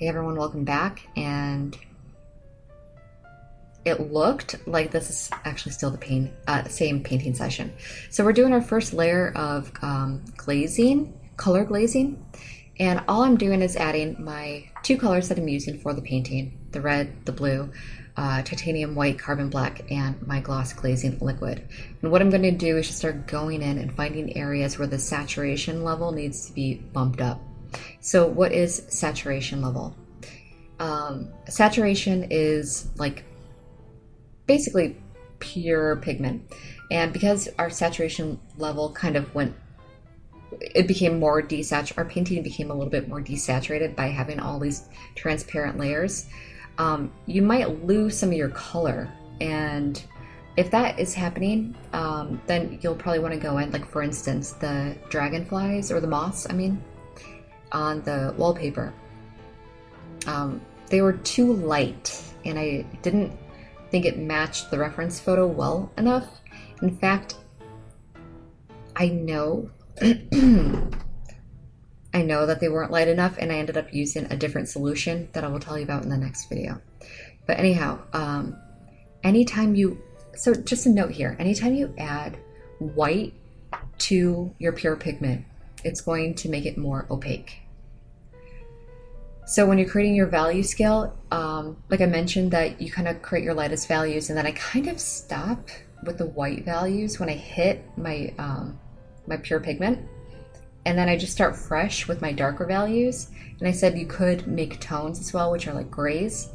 Hey everyone, welcome back. And it looked like this is actually still the same painting session. So we're doing our first layer of glazing, color glazing. And all I'm doing is adding my two colors that I'm using for the painting, the red, the blue, titanium white, carbon black, and my gloss glazing liquid. And what I'm going to do is just start going in and finding areas where the saturation level needs to be bumped up. So what is saturation level? Saturation is like basically pure pigment. And because our saturation level kind of it became more desaturated, our painting became a little bit more desaturated by having all these transparent layers, you might lose some of your color. And if that is happening, then you'll probably want to go in, like for instance, the dragonflies or the moths, on the wallpaper. They were too light, and I didn't think it matched the reference photo well enough. In fact, I know I know that they weren't light enough, and I ended up using a different solution that I will tell you about in the next video. But anyhow, so just a note here, anytime you add white to your pure pigment, it's going to make it more opaque. So when you're creating your value scale, like I mentioned that you kind of create your lightest values, and then I kind of stop with the white values when I hit my my pure pigment, and then I just start fresh with my darker values. And I said you could make tones as well, which are like grays,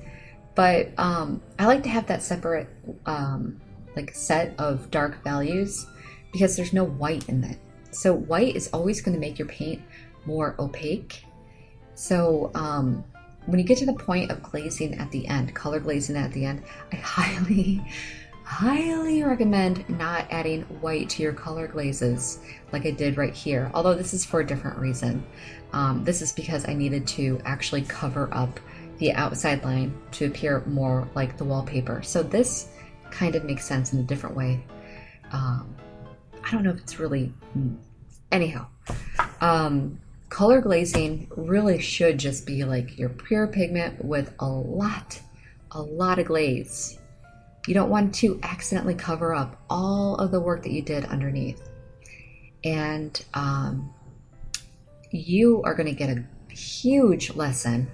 but I like to have that separate like set of dark values because there's no white in it. So white is always going to make your paint more opaque. So when you get to the point of glazing at the end, color glazing at the end, I highly recommend not adding white to your color glazes like I did right here. Although this is for a different reason. This is because I needed to actually cover up the outside line to appear more like the wallpaper. So this kind of makes sense in a different way. I don't know if it's really... Anyhow. Color glazing really should just be like your pure pigment with a lot of glaze. You don't want to accidentally cover up all of the work that you did underneath. And you are going to get a huge lesson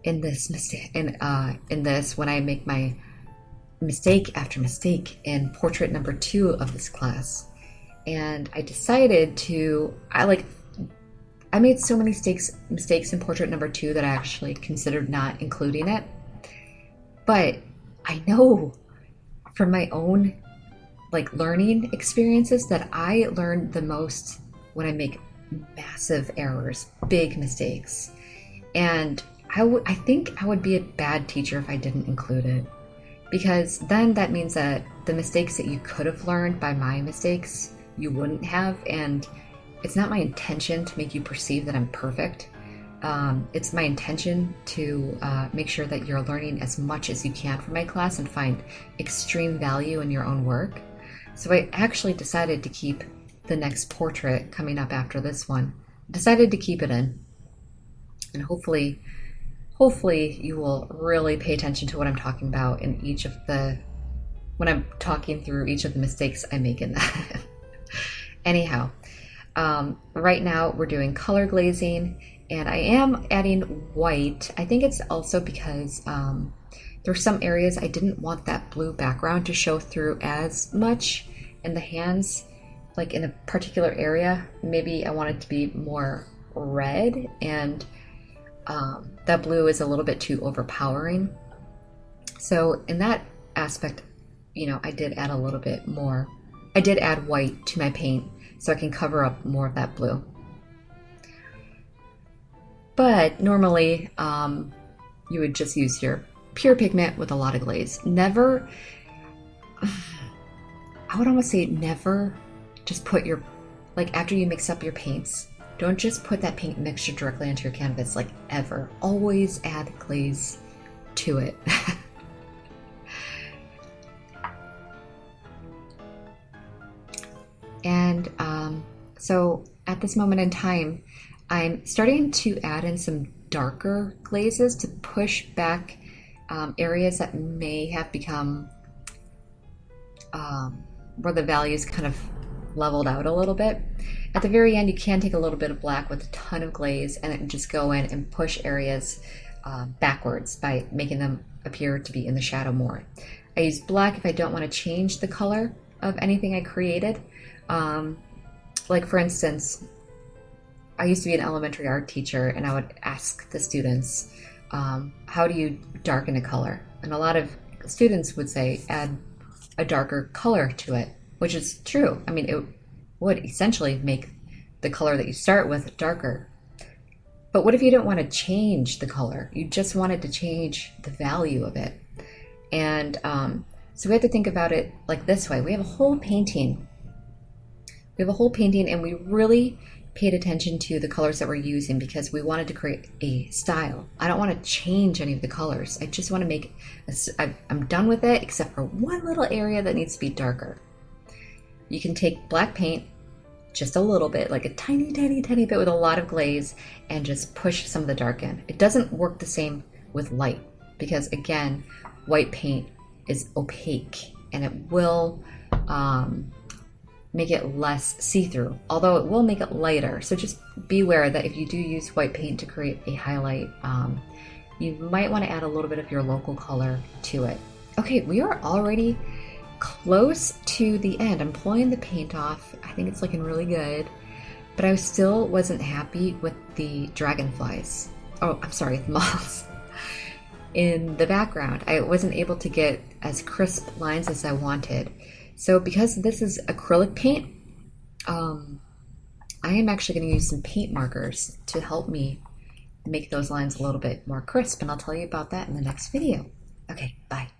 in this in this when I make my mistake after mistake in portrait number 2 of this class. And I decided to I made so many mistakes in portrait number 2 that I actually considered not including it. But I know from my own learning experiences that I learn the most when I make massive errors, big mistakes. And I think I would be a bad teacher if I didn't include it. Because then that means that the mistakes that you could have learned by my mistakes, you wouldn't have. And it's not my intention to make you perceive that I'm perfect. It's my intention to make sure that you're learning as much as you can from my class and find extreme value in your own work. So I actually decided to keep the next portrait coming up after this one. Decided to keep it in. And hopefully you will really pay attention to what I'm talking about in when I'm talking through each of the mistakes I make in that. Anyhow. Right now we're doing color glazing, and I am adding white. I think it's also because there's some areas I didn't want that blue background to show through as much in the hands, like in a particular area. Maybe I want it to be more red, and that blue is a little bit too overpowering. So in that aspect, I did add a little bit more. I did add white to my paint so I can cover up more of that blue. But normally, you would just use your pure pigment with a lot of glaze. Never, I would almost say never just put after you mix up your paints, don't just put that paint mixture directly onto your canvas, ever. Always add glaze to it. And so at this moment in time, I'm starting to add in some darker glazes to push back areas that may have become where the values kind of leveled out a little bit. At the very end, you can take a little bit of black with a ton of glaze and then just go in and push areas backwards by making them appear to be in the shadow more. I use black if I don't want to change the color of anything I created. Like for instance, I used to be an elementary art teacher, and I would ask the students, how do you darken a color? And a lot of students would say, add a darker color to it, which is true. I mean, it would essentially make the color that you start with darker. But what if you don't want to change the color? You just wanted to change the value of it. And so we have to think about it like this way. We have a whole painting. And we really paid attention to the colors that we're using because we wanted to create a style. I don't want to change any of the colors. I just want to make, I'm done with it except for one little area that needs to be darker. You can take black paint, just a little bit, like a tiny, tiny, tiny bit with a lot of glaze, and just push some of the dark in. It doesn't work the same with light because, again, white paint is opaque and it will make it less see-through, although it will make it lighter. So just be aware that if you do use white paint to create a highlight, you might want to add a little bit of your local color to it. Okay, we are already close to the end. I'm pulling the paint off. I think it's looking really good, but I still wasn't happy with the dragonflies. Oh, I'm sorry, the moths in the background. I wasn't able to get as crisp lines as I wanted. So because this is acrylic paint, I am actually going to use some paint markers to help me make those lines a little bit more crisp, and I'll tell you about that in the next video. Okay, bye.